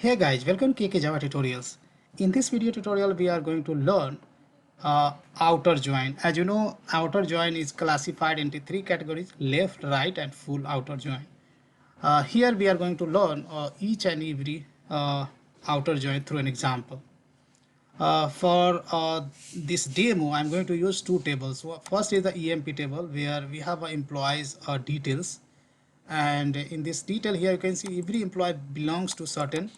Hey guys, welcome to KK Java Tutorials. In this video tutorial, we are going to learn outer join. As you know, outer join is classified into three categories: left, right, and full outer join. Here we are going to learn each and every outer join through an example. For this demo, I'm going to use two tables. First is the EMP table where we have employees details, and in this detail here you can see every employee belongs to certain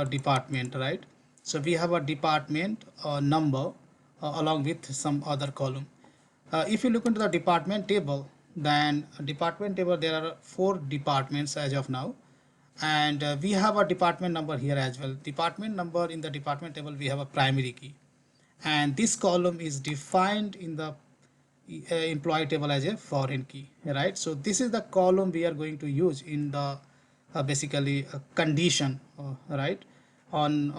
department, right? So we have a department number along with some other column. If you look into the department table, then department table there are four departments as of now, and we have a department number here as well. Department number in the department table, we have a primary key, and this column is defined in the employee table as a foreign key, right? So this is the column we are going to use in the basically condition, right? On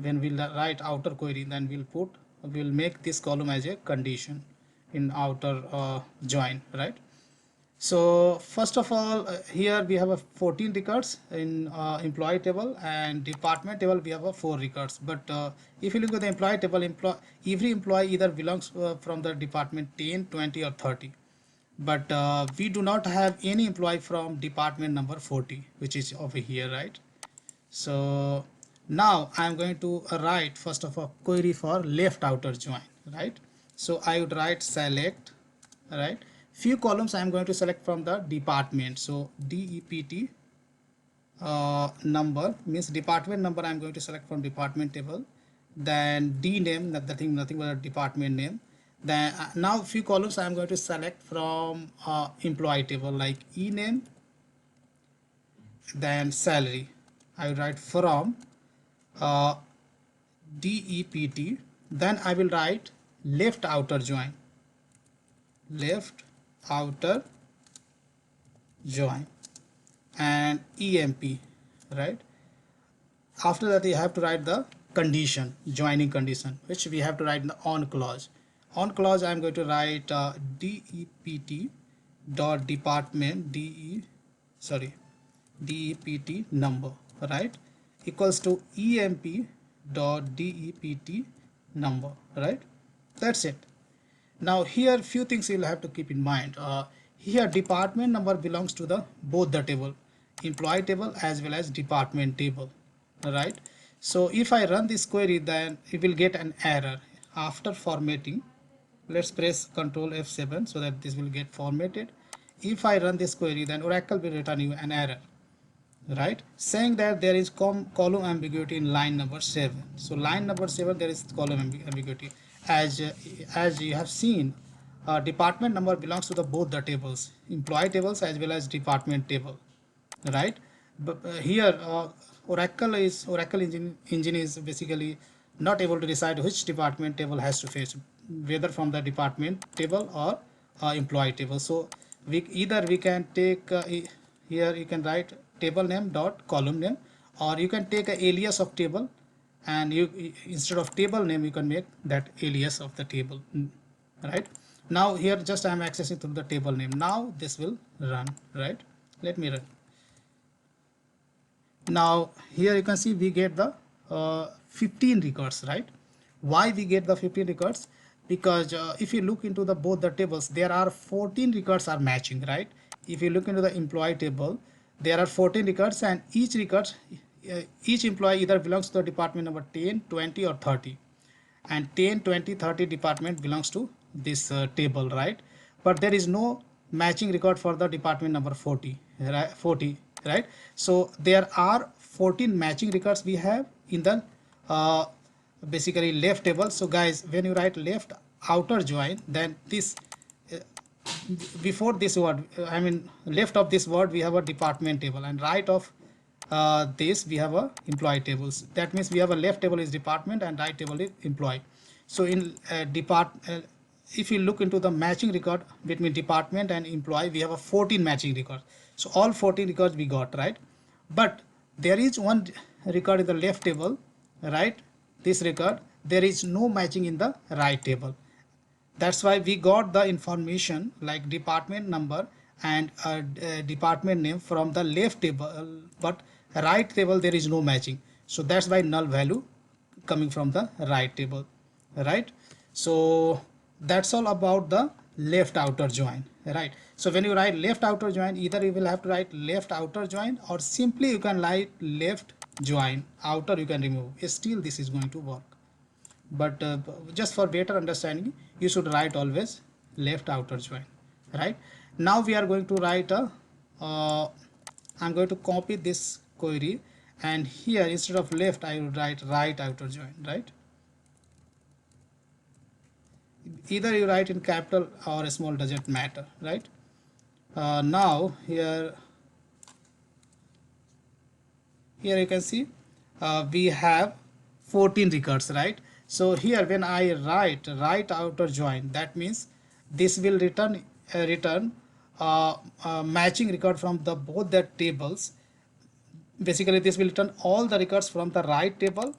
when we'll write outer query, then we'll make this column as a condition in outer join, right? So first of all, here we have a 14 records in employee table, and department table we have a 4 records. But if you look at the employee table, every employee either belongs from the department 10, 20 or 30. But we do not have any employee from department number 40, which is over here, right? So now I'm going to write first of all query for left outer join, right? So I would write select, right? Few columns I'm going to select from the department. So DEPT number means department number I'm going to select from department table. Then D name, nothing but a department name. Then now few columns I'm going to select from employee table, like E name, then salary. I will write from DEPT. Then I will write left outer join, left outer join, and EMP, right? After that you have to write the condition, joining condition, which we have to write in the on clause. On clause I'm going to write DEPT dot department DEPT number, right, equals to EMP dot DEPT number, right? That's it. Now here few things you'll have to keep in mind. Here department number belongs to the both the table, employee table as well as department table, right? So if I run this query, then it will get an error after formatting. Let's press Ctrl F7 so that this will get formatted. If I run this query, then Oracle will return you an error, right, saying that there is column ambiguity in line number 7. So line number 7 there is column ambiguity. As you have seen, department number belongs to the both the tables, employee tables as well as department table, right? But here Oracle engine is basically not able to decide which department table has to fetch, whether from the department table or employee table. So we can take here you can write table name dot column name, or you can take an alias of table, and you instead of table name you can make that alias of the table, right? Now here just I am accessing through the table name. Now this will run, right? Let me run. Now here you can see we get the 15 records, right? Why we get the 15 records? Because if you look into the both the tables, there are 14 records are matching, right? If you look into the employee table, there are 14 records, and each employee either belongs to the department number 10, 20 or 30, and 10, 20, 30 department belongs to this table, right? But there is no matching record for the department number 40, right? So there are 14 matching records we have in the basically left table. So guys, when you write left outer join, then this before this word, I mean left of this word we have a department table, and right of this we have a employee tables. That means we have a left table is department and right table is employee. So in if you look into the matching record between department and employee, we have a 14 matching records. So all 14 records we got, right? But there is one record in the left table, right? This record, there is no matching in the right table. That's why we got the information like department number and department name from the left table, but right table there is no matching. So that's why null value coming from the right table, right? So that's all about the left outer join, right? So when you write left outer join, either you will have to write left outer join, or simply you can write left join, outer you can remove. Still this is going to work, but just for better understanding you should write always left outer join, right? Now we are going to write a I'm going to copy this query, and here instead of left I will write right outer join, right? Either you write in capital or small, doesn't matter, right? Now here you can see we have 14 records, right? So here when I write right outer join, that means this will return matching record from the both the tables. Basically this will return all the records from the right table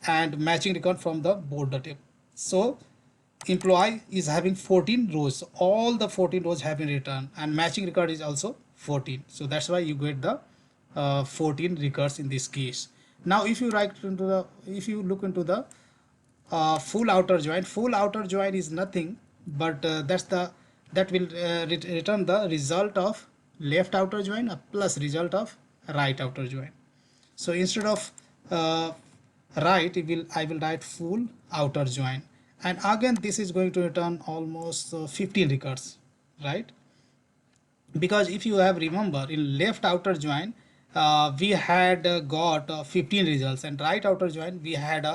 and matching record from the border table. So employee is having 14 rows, all the 14 rows have been returned, and matching record is also 14. So that's why you get the 14 records in this case. Now if you look into the full outer join, full outer join is nothing but that will return the result of left outer join plus result of right outer join. So instead of right, I will write full outer join, and again this is going to return almost 15 records, right? Because if you have remember, in left outer join we had got 15 results, and right outer join we had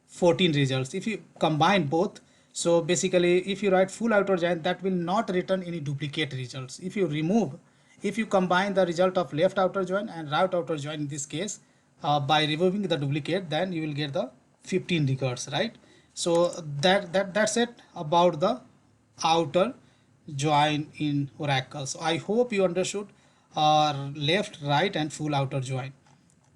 14 results. If you combine both, so basically if you write full outer join, that will not return any duplicate results. If you combine the result of left outer join and right outer join in this case by removing the duplicate, then you will get the 15 records, right? So that's it about the outer join in Oracle. So I hope you understood left, right and full outer join,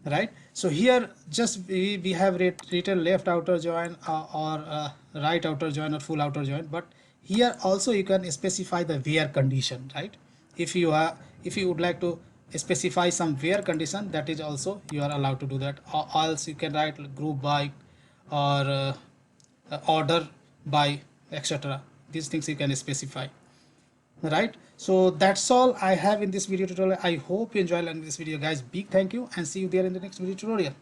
right? So here just we have written left outer join or right outer join or full outer join, but here also you can specify the where condition, right? If you would like to specify some where condition, that is also you are allowed to do that, or else you can write group by or order by, etc. These things you can specify, right? So that's all I have in this video tutorial. I hope you enjoy learning this video, guys. Big thank you, and see you there in the next video tutorial.